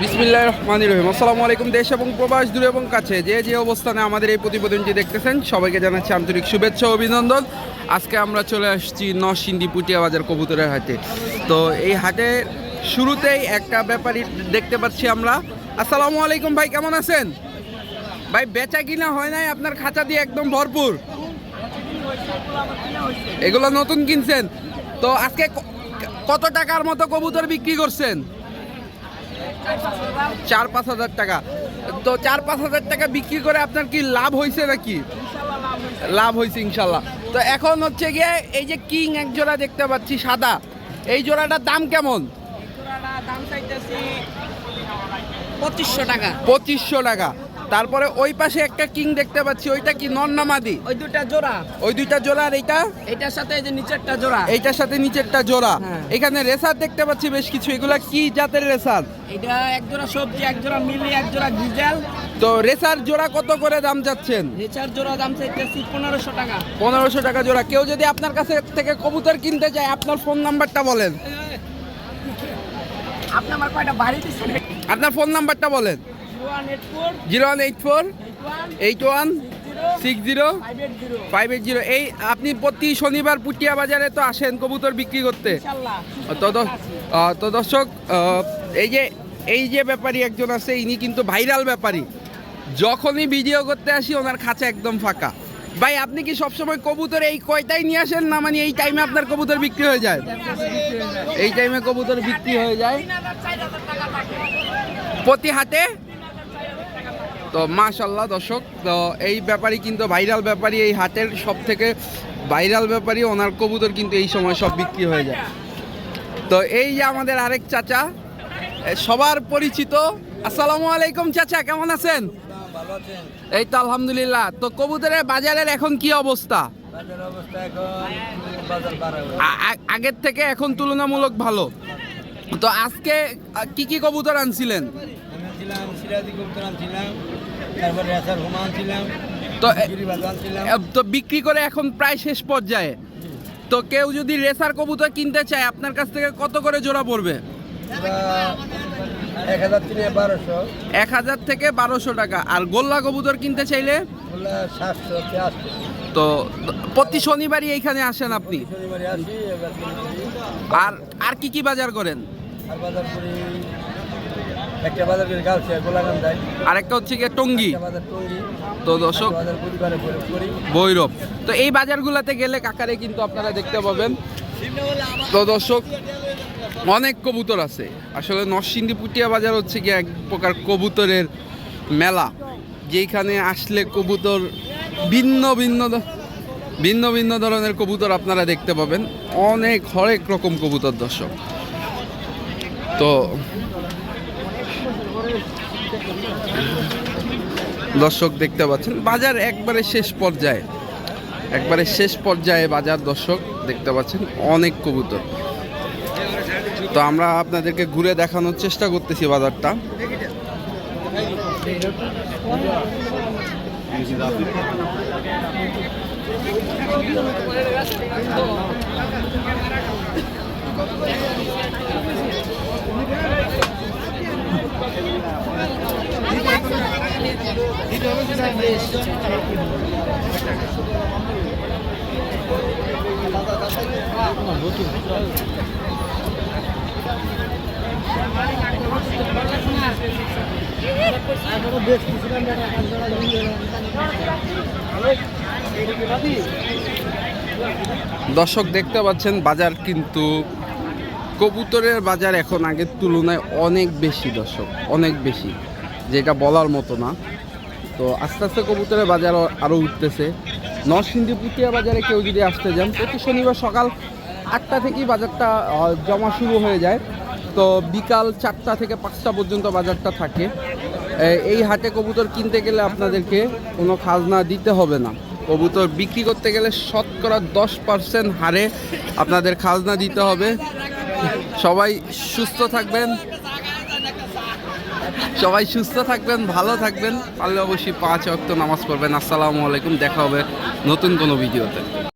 বিসমিল্লাহির রহমানির রহিম। আসসালামু আলাইকুম। দেশ এবং প্রবাস দূরে এবং কাছে যে অবস্থানে আমাদের এই প্রতিবেদনটি দেখতেছেন সবাইকে জানাচ্ছি আন্তরিক শুভেচ্ছা ও অভিনন্দন। আজকে আমরা চলে আসছি নরসিংদী পুটিয়া বাজার কবুতরের হাটে। তো এই হাটে শুরুতেই একটা ব্যাপারই দেখতে পাচ্ছি আমরা। আসসালামু আলাইকুম ভাই, কেমন আছেন? ভাই বেচা কিনা হয় নাই? আপনার খাঁচা দিয়ে একদম ভরপুর। এগুলো নতুন কিনছেন? তো আজকে কত টাকার মতো কবুতর বিক্রি করছেন? 4-5 হাজার টাকা। তো 4-5 হাজার টাকা বিক্রি করে আপনার কি লাভ হয়েছে নাকি? লাভ হয়েছে ইনশাল্লাহ। তো এখন হচ্ছে গিয়ে এই যে কিং এক জোড়া দেখতে পাচ্ছি সাদা, এই জোড়াটার দাম কেমন? 2500 টাকা। 2500 টাকা। তারপরে ওই পাশে একটা কিং দেখতে পাচ্ছি, ওইটা কি নর না মাদি? ওই দুটা জোড়া। ওই দুইটা জোড়া। আর এইটা? এইটার সাথে এই যে নিচেরটা জোড়া। এইটার সাথে নিচেরটা জোড়া। হ্যাঁ। এখানে রেসার দেখতে পাচ্ছি বেশ কিছু। এগুলা কি জাতের রেসার? এটা এক জোড়া সবজি, এক জোড়া মিলি, এক জোড়া গ্রিজেল। তো রেসার জোড়া কত করে দাম যাচ্ছেন? রেচার জোড়া দাম চাইতেছি 1500 টাকা। 1500 টাকা জোড়া। কেউ যদি আপনার কাছে থেকে কবুতর কিনতে চায়, আপনার ফোন নাম্বারটা বলেন। আপনি আমার কয়টা বাড়ি দিচ্ছেন? আপনার ফোন নাম্বারটা বলেন। 0184 0184 81 60 580। এই আপনি প্রতি শনিবার পুটিয়া বাজারে তো আসেন কবুতর বিক্রি করতে। ইনশাআল্লাহ। তো দর্শক, এই যে ব্যাপারী একজন আছে, ইনি কিন্তু ভাইরাল ব্যাপারী। যখনই ভিডিও করতে আসি ওনার খাঁচা একদম ফাঁকা। ভাই আপনি কি সবসময় কবুতর এই কয়টাই নিয়ে আসেন, না মানে এই টাইমে আপনার কবুতর বিক্রি হয়ে যায়? এই টাইমে কবুতর বিক্রি হয়ে যায় 3000-4000 টাকা থাকে প্রতি হাটে। তো মাশাল্লাহ দর্শক, তো এই ব্যাপারই কিন্তু ভাইরাল ব্যাপারী, এই হাটের সব থেকে ভাইরাল ব্যাপারী। ওনার কবুতর কিন্তু এই সময় সব বিক্রি হয়ে যায়। তো এই যে আমাদের আরেক চাচা, সবার পরিচিত। আসসালামু আলাইকুম চাচা, কেমন আছেন? এই তো আলহামদুলিল্লাহ। তো কবুতরের বাজারের এখন কি অবস্থা? আগের থেকে এখন তুলনামূলক ভালো। তো আজকে কি কি কবুতর আনছিলেন? তো বিক্রি করে এখন প্রায় শেষ পর্যায়ে। তো কেউ যদি রেসার কবুতর কিনতে চায় আপনার কাছ থেকে কত করে জোড়া পড়বে? 1000 থেকে 1200 টাকা। আর গোল্লা কবুতর কিনতে চাইলে? তো প্রতি শনিবারই এইখানে আসেন আপনি? আর আর কি কি বাজার করেন? আরেকটা হচ্ছে গিয়ে টঙ্গী। তো দর্শক, ভৈরব। তো এই বাজারগুলোতে গেলে কাকারে কিন্তু আপনারা দেখতে পাবেন। তো দর্শক, অনেক কবুতর আছে। আসলে নরসিংদী পুটিয়া বাজার হচ্ছে গিয়ে এক প্রকার কবুতরের মেলা, যেখানে আসলে কবুতর ভিন্ন ভিন্ন ধরনের কবুতর আপনারা দেখতে পাবেন। হরেক রকম কবুতর দর্শক। তো দর্শক দেখতে পাচ্ছেন বাজার একবারে শেষ পর্যায়ে বাজার দর্শক দেখতে পাচ্ছেন, অনেক কবুতর। তো আমরা আপনাদেরকে ঘুরে দেখানোর চেষ্টা করতেছি বাজারটা। দর্শক দেখতে পাচ্ছেন বাজার কিন্তু কবুতরের বাজার এখন আগের তুলনায় অনেক বেশি দর্শক, অনেক বেশি, যেটা বলার মতো না। তো আস্তে আস্তে কবুতরের বাজার আরও উঠতেছে। নরসিংদী পুটিয়া বাজারে কেউ যদি আসতে যান, প্রতি শনিবার সকাল 8টা থেকেই বাজারটা জমা শুরু হয়ে যায়। তো বিকাল 4টা থেকে 5টা পর্যন্ত বাজারটা থাকে। এই হাটে কবুতর কিনতে গেলে আপনাদেরকে কোনো খাজনা দিতে হবে না। কবুতর বিক্রি করতে গেলে শতকরা 10% হারে আপনাদের খাজনা দিতে হবে। সবাই সুস্থ থাকবেন, ভালো থাকবেন। পারলে অবশ্যই 5 ওয়াক্ত নামাজ পড়বেন। আসসালামু আলাইকুম। দেখা হবে নতুন কোনো ভিডিওতে।